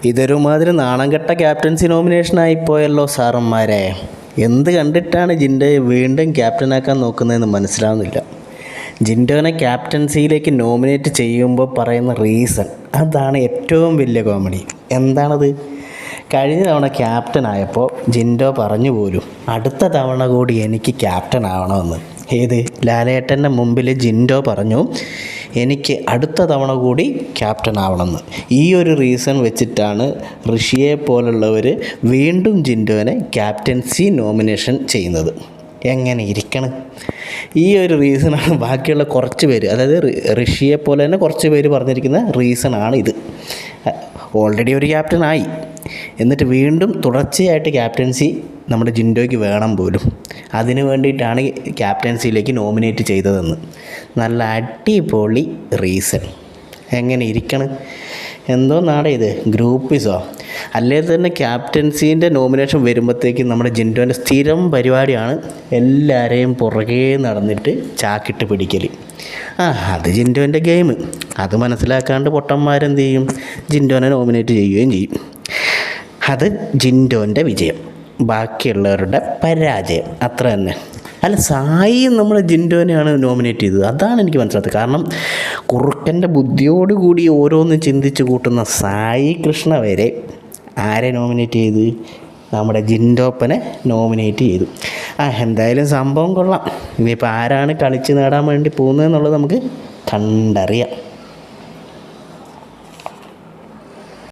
ഇതൊരുമാതിരി നാണം കെട്ട ക്യാപ്റ്റൻസി നോമിനേഷനായിപ്പോയല്ലോ സാറന്മാരെ. എന്ത് കണ്ടിട്ടാണ് ജിൻഡോയെ വീണ്ടും ക്യാപ്റ്റനാക്കാൻ നോക്കുന്നതെന്ന് മനസ്സിലാവുന്നില്ല. ജിൻഡോനെ ക്യാപ്റ്റൻസിയിലേക്ക് നോമിനേറ്റ് ചെയ്യുമ്പോൾ പറയുന്ന റീസൺ, അതാണ് ഏറ്റവും വലിയ കോമഡി. എന്താണത്? കഴിഞ്ഞ തവണ ക്യാപ്റ്റൻ ആയപ്പോൾ ജിൻഡോ പറഞ്ഞു പോലും അടുത്ത തവണ കൂടി എനിക്ക് ക്യാപ്റ്റൻ ആവണമെന്ന്. ഏത് ലാലേട്ടൻ്റെ മുമ്പിൽ ജിൻഡോ പറഞ്ഞു എനിക്ക് അടുത്ത തവണ കൂടി ക്യാപ്റ്റൻ ആവണമെന്ന്. ഈ ഒരു റീസൺ വെച്ചിട്ടാണ് ഋഷിയെ പോലുള്ളവർ വീണ്ടും ജിൻഡോനെ ക്യാപ്റ്റൻസി നോമിനേഷൻ ചെയ്യുന്നത്. എങ്ങനെ ഇരിക്കണം? ഈ ഒരു റീസണാണ് ബാക്കിയുള്ള കുറച്ച് പേര്, അതായത് ഋഷിയെ പോലെ തന്നെ കുറച്ച് പേര് പറഞ്ഞിരിക്കുന്ന റീസണാണ് ഇത്. ഓൾറെഡി ഒരു ക്യാപ്റ്റനായി, എന്നിട്ട് വീണ്ടും തുടർച്ചയായിട്ട് ക്യാപ്റ്റൻസി നമ്മുടെ ജിൻഡോയ്ക്ക് വേണം പോലും. അതിന് വേണ്ടിയിട്ടാണ് ക്യാപ്റ്റൻസിയിലേക്ക് നോമിനേറ്റ് ചെയ്തതെന്ന്. നല്ല അടിപൊളി റീസൺ. എങ്ങനെ ഇരിക്കണം? എന്തോ നാടേ ഇത്, ഗ്രൂപ്പിസോ? അല്ലേ തന്നെ ക്യാപ്റ്റൻസീൻ്റെ നോമിനേഷൻ വരുമ്പോഴത്തേക്കും നമ്മുടെ ജിൻഡോൻ്റെ സ്ഥിരം പരിപാടിയാണ് എല്ലാവരെയും പുറകെ നടന്നിട്ട് ചാക്കിട്ട് പിടിക്കൽ. അത് ജിൻഡോൻ്റെ ഗെയിം. അത് മനസ്സിലാക്കാണ്ട് പൊട്ടന്മാരെന്ത് ചെയ്യും? ജിൻഡോനെ നോമിനേറ്റ് ചെയ്യുകയും ചെയ്യും. അത് ജിൻഡോൻ്റെ വിജയം, ബാക്കിയുള്ളവരുടെ പരാജയം, അത്ര തന്നെ. അല്ല, സായി നമ്മൾ ജിൻഡോനെയാണ് നോമിനേറ്റ് ചെയ്തത്. അതാണ് എനിക്ക് മനസ്സിലാത്തത്. കാരണം കുറുക്കൻ്റെ ബുദ്ധിയോടുകൂടി ഓരോന്ന് ചിന്തിച്ച് കൂട്ടുന്ന സായി കൃഷ്ണ വരെ ആരെ നോമിനേറ്റ് ചെയ്ത്? നമ്മുടെ ജിൻഡോപ്പനെ നോമിനേറ്റ് ചെയ്തു. എന്തായാലും സംഭവം കൊള്ളാം. ഇനിയിപ്പോൾ ആരാണ് കളിച്ച് നേടാൻ വേണ്ടി പോകുന്നതെന്നുള്ളത് നമുക്ക് കണ്ടറിയാം.